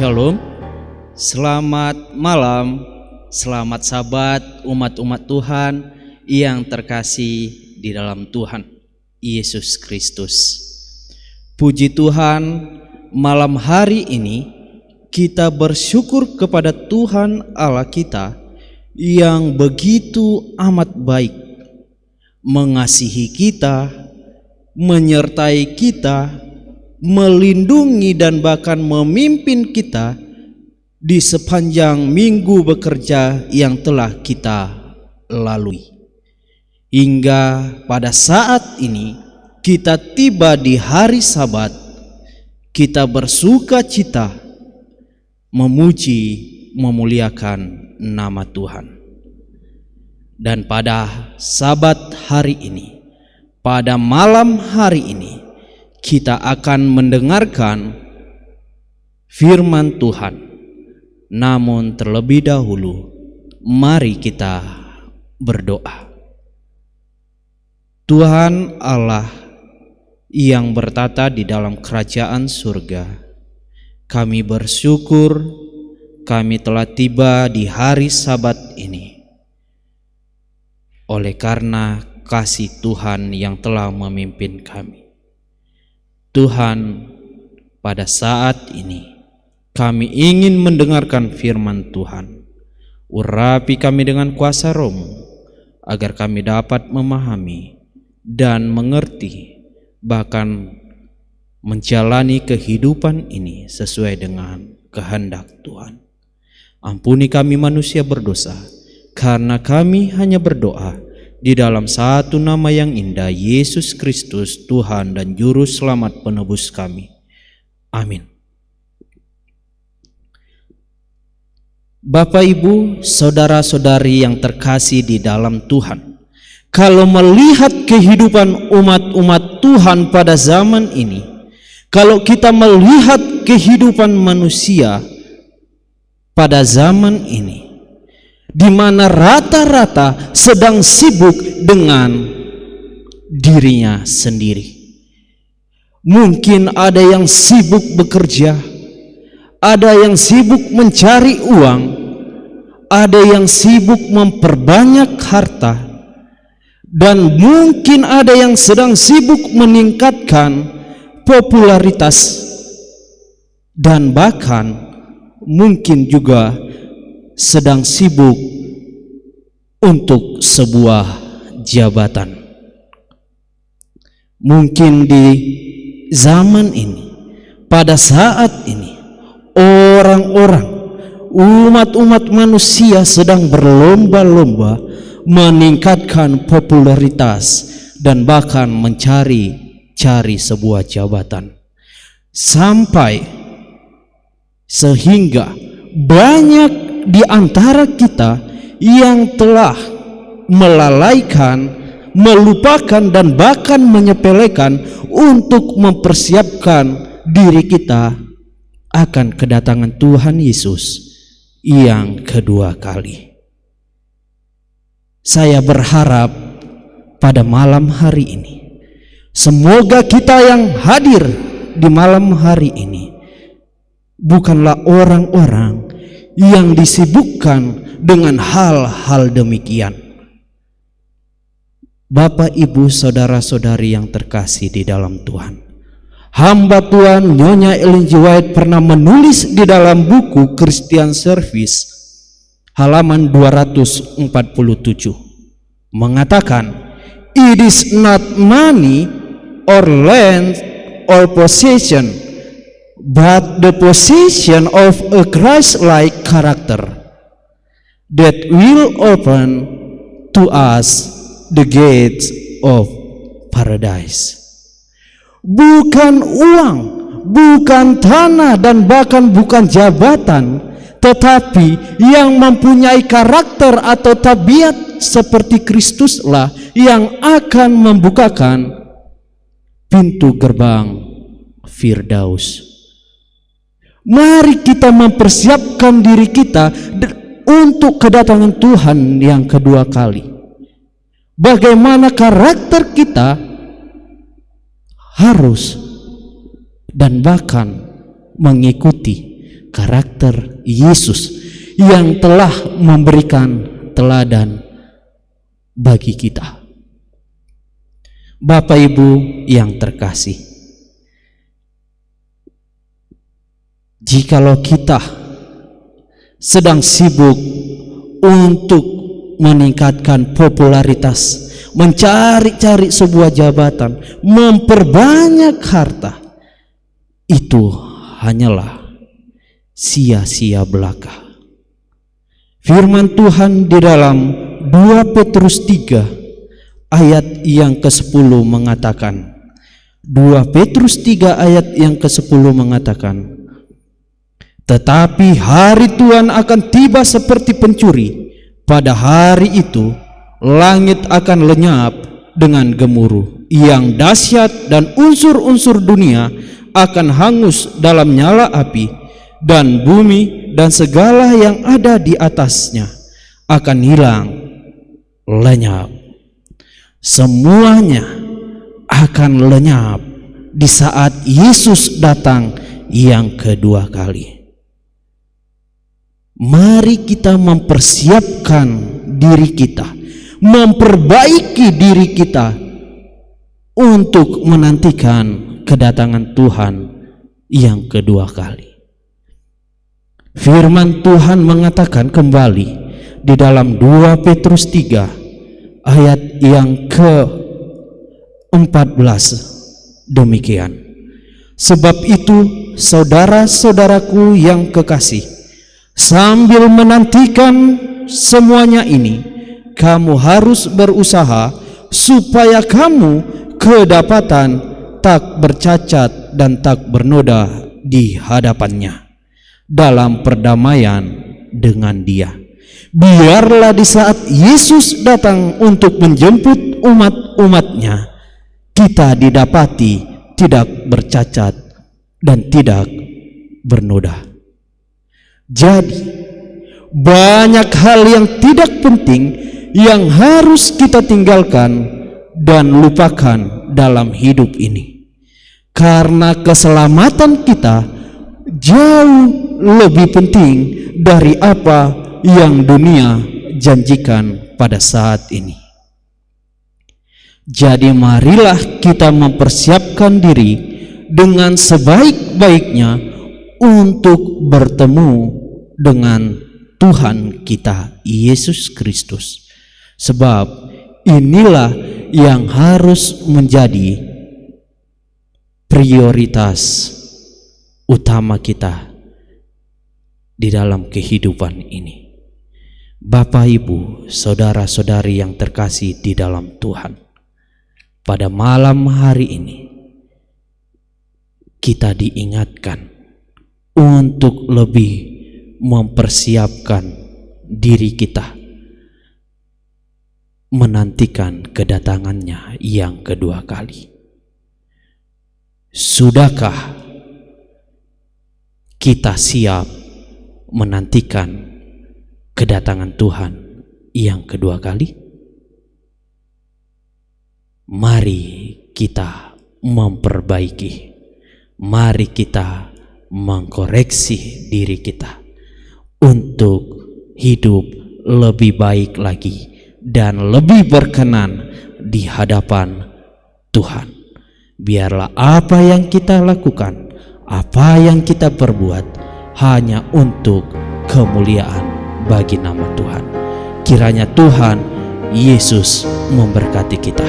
Shalom, selamat malam, selamat sahabat umat-umat Tuhan yang terkasih di dalam Tuhan Yesus Kristus. Puji Tuhan, malam hari ini kita bersyukur kepada Tuhan Allah kita yang begitu amat baik, mengasihi kita, menyertai kita, melindungi dan bahkan memimpin kita di sepanjang minggu bekerja yang telah kita lalui. Hingga pada saat ini kita tiba di hari Sabat, kita bersuka cita memuji, memuliakan nama Tuhan. Dan pada Sabat hari ini, pada malam hari ini, kita akan mendengarkan firman Tuhan. Namun terlebih dahulu, mari kita berdoa. Tuhan Allah yang bertata di dalam kerajaan surga, kami bersyukur kami telah tiba di hari Sabat ini. Oleh karena kasih Tuhan yang telah memimpin kami. Tuhan, pada saat ini kami ingin mendengarkan firman Tuhan. Urapi kami dengan kuasa Roh-Mu agar kami dapat memahami dan mengerti, bahkan menjalani kehidupan ini sesuai dengan kehendak Tuhan. Ampuni kami manusia berdosa, karena kami hanya berdoa di dalam satu nama yang indah, Yesus Kristus, Tuhan dan Juru Selamat penebus kami. Amin. Bapak, Ibu, saudara-saudari yang terkasih di dalam Tuhan, kalau melihat kehidupan umat-umat Tuhan pada zaman ini, kalau kita melihat kehidupan manusia pada zaman ini, di mana rata-rata sedang sibuk dengan dirinya sendiri. Mungkin ada yang sibuk bekerja, ada yang sibuk mencari uang, ada yang sibuk memperbanyak harta, dan mungkin ada yang sedang sibuk meningkatkan popularitas, dan bahkan mungkin juga sedang sibuk untuk sebuah jabatan. Mungkin di zaman ini, pada saat ini, orang-orang, umat-umat manusia sedang berlomba-lomba meningkatkan popularitas dan bahkan mencari sebuah jabatan. Sampai sehingga banyak di antara kita yang telah melalaikan, melupakan dan bahkan menyepelekan untuk mempersiapkan diri kita akan kedatangan Tuhan Yesus yang kedua kali. Saya berharap pada malam hari ini, semoga kita yang hadir di malam hari ini bukanlah orang-orang yang disibukkan dengan hal-hal demikian. Bapak, Ibu, saudara-saudari yang terkasih di dalam Tuhan, hamba Tuhan Nyonya Ellen G. White pernah menulis di dalam buku Christian Service halaman 247 mengatakan, "It is not money or land or possession, but the possession of a Christ-like character that will open to us the gates of paradise." Bukan uang, bukan tanah dan bahkan bukan jabatan, tetapi yang mempunyai karakter atau tabiat seperti Kristuslah yang akan membukakan pintu gerbang Firdaus. Mari kita mempersiapkan diri kita untuk kedatangan Tuhan yang kedua kali. Bagaimana karakter kita harus dan bahkan mengikuti karakter Yesus yang telah memberikan teladan bagi kita. Bapak Ibu yang terkasih, jikalau kita sedang sibuk untuk meningkatkan popularitas, mencari-cari sebuah jabatan, memperbanyak harta, itu hanyalah sia-sia belaka. Firman Tuhan di dalam 2 Petrus 3 ayat yang ke-10 mengatakan, 2 Petrus 3 ayat yang ke-10 mengatakan, tetapi hari Tuhan akan tiba seperti pencuri. Pada hari itu langit akan lenyap dengan gemuruh yang dahsyat dan unsur-unsur dunia akan hangus dalam nyala api, dan bumi dan segala yang ada di atasnya akan hilang lenyap. Semuanya akan lenyap di saat Yesus datang yang kedua kali. Mari kita mempersiapkan diri kita, memperbaiki diri kita untuk menantikan kedatangan Tuhan yang kedua kali. Firman Tuhan mengatakan kembali di dalam 2 Petrus 3 ayat yang ke-14 demikian. Sebab itu saudara-saudaraku yang kekasih, sambil menantikan semuanya ini, kamu harus berusaha supaya kamu kedapatan tak bercacat dan tak bernoda di hadapannya dalam perdamaian dengan Dia. Biarlah di saat Yesus datang untuk menjemput umat-umatnya, kita didapati tidak bercacat dan tidak bernoda. Jadi banyak hal yang tidak penting yang harus kita tinggalkan dan lupakan dalam hidup ini, karena keselamatan kita jauh lebih penting dari apa yang dunia janjikan pada saat ini. Jadi marilah kita mempersiapkan diri dengan sebaik-baiknya untuk bertemu dengan Tuhan kita Yesus Kristus. Sebab inilah yang harus menjadi prioritas utama kita di dalam kehidupan ini. Bapak, Ibu, saudara-saudari yang terkasih di dalam Tuhan, pada malam hari ini kita diingatkan untuk lebih mempersiapkan diri kita menantikan kedatangannya yang kedua kali. Sudahkah kita siap menantikan kedatangan Tuhan yang kedua kali? Mari kita memperbaiki, mari kita mengkoreksi diri kita untuk hidup lebih baik lagi dan lebih berkenan di hadapan Tuhan. Biarlah apa yang kita lakukan, apa yang kita perbuat hanya untuk kemuliaan bagi nama Tuhan. Kiranya Tuhan Yesus memberkati kita.